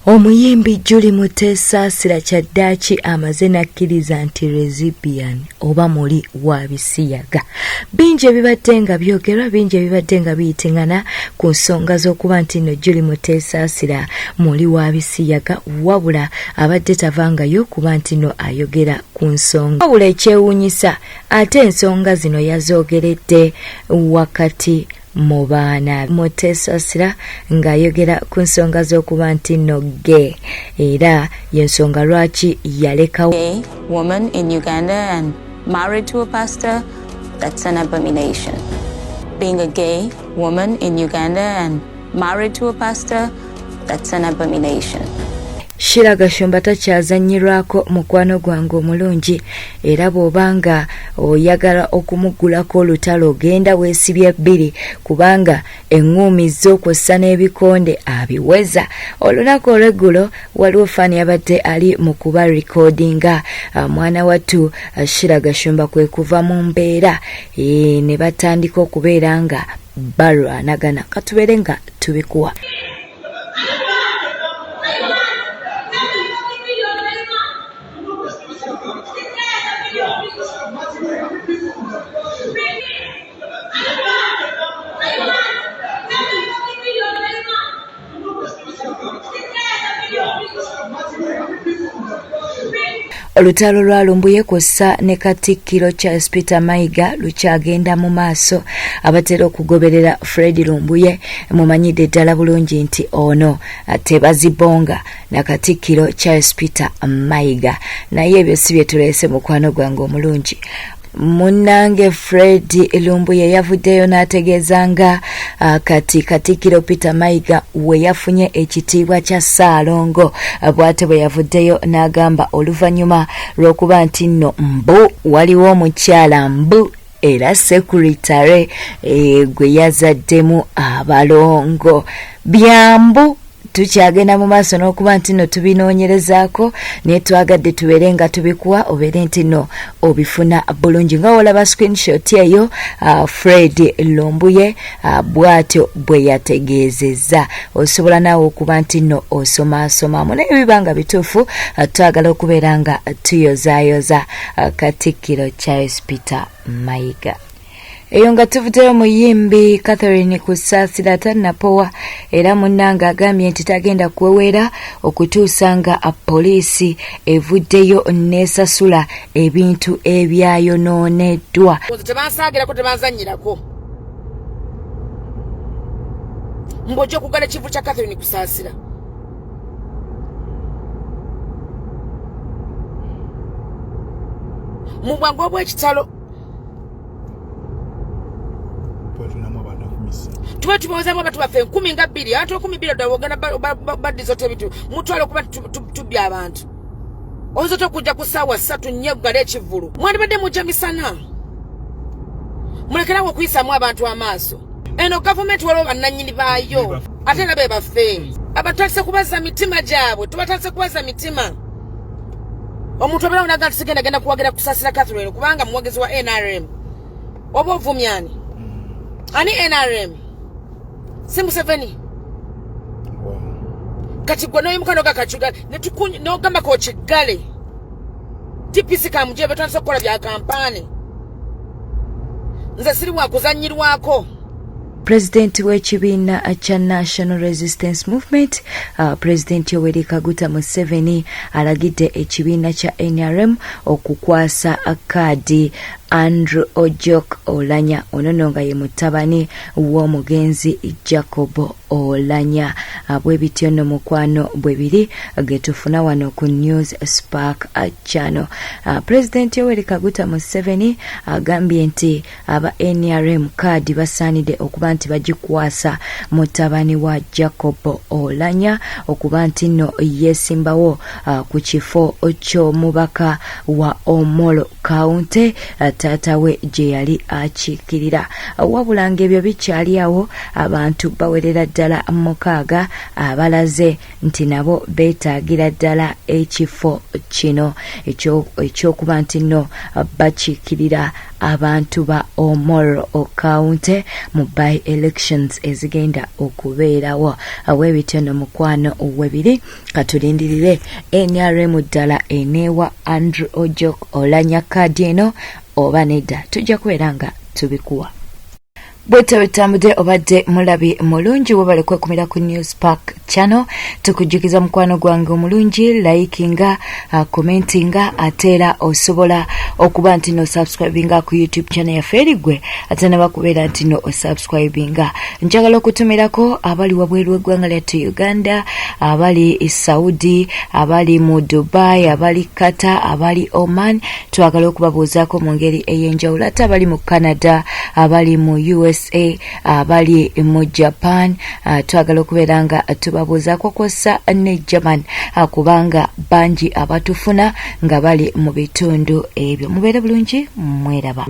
Omuyimbi Julie Mutesasira Kyaddaaki amaze n'akkiriza nti lesbian oba muli wa bisiyaga. Bingi ebibadde nga byogerwa, bingi ebibadde nga biyitingana ku nsonga z'okuba nti nno Julie Mutesasira muli wa bisiyaga, wabula abadde tavangayo kuba nti nno ayogera ku nsonga. Wabula ekyewuunyisa ate ensonga zino yazoogeredde wakati mu baana. Mutesasira ng'ayogera ku nsonga z'okuba nti nno gay, era y'ensonga lwaki yalekawo. Gay woman in Uganda and married to a pastor, that's an abomination. Being a gay woman in Uganda and married to a pastor, that's an abomination. Shira Gashumba takyazanyirwako mukwano gwange omulungi, era bw'obanga oyagala okumugulako olutalo ogenda weesibye bbiri, kubanga eŋŋuumi zo kw'ossa n'ebikonde abiweza. Olunaku olw'eggulo waliwo faani yabadde ali mu kuba recordinga mwana wattu Shira Gashumba kwe kuva mu mbeera ne batandika okubeera nga balwanagana. Katubeere nga tubikuwa. Olutalo lwa Lumbuye kw'ossa ne Katikiro Peter Mayiga lukyagenda mu maaso. Abatera okugoberera Fred Lumbuye mumanyidde ddala bulungi nti ono tebazibonga na Katikiro Peter Mayiga, naye ebyo si bye tuleese mukwano gwange omulungi. Munnange Fred Lumbuye yavuddeyo n'ategeezanga kati Katikiro Peter Mayiga we yafunye ekitiibwa kya Ssalongo. Bw'ate bwe yavuddeyo n'agamba oluvannyuma lw'okuba nti nno mbu waliwo omukyala mbu era sekuritale gwe yazaddemu abalongo. Byambu tukyagenda mu maaso n'okuba nti nno tubinoonyerezaako, naye twagadde tubeere nga tubikuwa obeere nti nno obifuna bulungi. Nga olaba screenshot eyo Fred Lumbuye bw'atyo bwe yategeezezza. Osobola naawe okuba nti nno osomaasomamu, naye bibanga bituufu twagala okubeera nga tuyozaayoza Katikiro Peter Mayiga. Eyo nga tuvuddeyo muyimbi Catherine Kusasira tannapowa, era munnanga agambye nti tagenda kweweera okutuusa nga poliisi evuddeyo n'esasula ebintu ebyayonooneddwa. Tebansaagirako, tebanzannyirako. Mbojja okugala ekivu kya Catherine Kusasira. Mu bwangu obw'ekitalo tuba tubawozaamu abantu baffe 12 ate 12 ddala ogenda baddiza otebitu mutwala okuba tubya abantu. Oyinza okujja ku ssaawa 3 nnyegala ekivulu. Mwandibadde mujja misana. Mulekerawo okuyisaamu abantu amaaso. Eno gavumenti waliwo bannannyini baayo ate era be baffe. Abatandise kubaza mitima gyabwe, tubatandise kubaza mitima. Omuntu abeera onaga nti sigenda genda kuwagira Kusasira Catherine kubanga muwagezi wa NRM. Oba ovumyani? Ani NRM? Simbu 7. Kati gwe n'oyimukano gakachugale n'ogamba ko kigale. TPC kamuje betandise okukola bya kampani. Nze siri wa kuzannyirwako. President w'ekibiina kya National Resistance Movement, President Yoweri Kaguta Museveni alagidde ekibiina kya NRM okukwasa kaadi Andrew Ojok Olanya. Ono nga ye mutabani w'omugenzi Jacob Olanya. Bwe bityo nno mukwano bwe biri getufuna wano ku News Spark channel. President Yoweri Kaguta Museveni agambye nti aba NRM kaadi basaanidde okuba nti bagikwasa mutabani wa Jacob Olanya okuba nti nno yeesimbawo ku kifo ky'omubaka wa Omolo County taata we gye yali akiikirira. Wabula ng'ebyo bikyali awo, abantu bawerera ddala 6 abalaze nti nabo beetaagira ddala ekifo kino ekyokuba nti nno bakiikirira abantu ba Omoro County mu by elections ezigenda okubeerawo. Awebityo no mukwano webiri katulindirire NRM ddala eneewa Andrew Ojok olanya kaadi eno oba nedda, tujja kubeera nga tubikuwa. Bwetawetambudde obadde mulabi mulungi webale kwekumira ku News Park channel. Tukujjukiza mukwano gwange omulungi likinga, commentinga, ateera osobola okuba nti no subscribinga ku YouTube channel yaffe erigwe ate ne bakubeera nti no subscribinga. Njagala okutumirako abali wabweru w'eggwanga lyattu Uganda, abali Saudi, abali mu Dubai, abali Qatar, abali Oman, twagala okubabuuzaako mu ngeri ey'enjawulo, ate abali mu Canada, abali mu USA, abali mu Japan, twagala okubeera nga tubabuuzaako kosa ne German, kubanga bangi abatufuna nga bali mu bitundu ebyo. Mubeere bulungi, mweraba.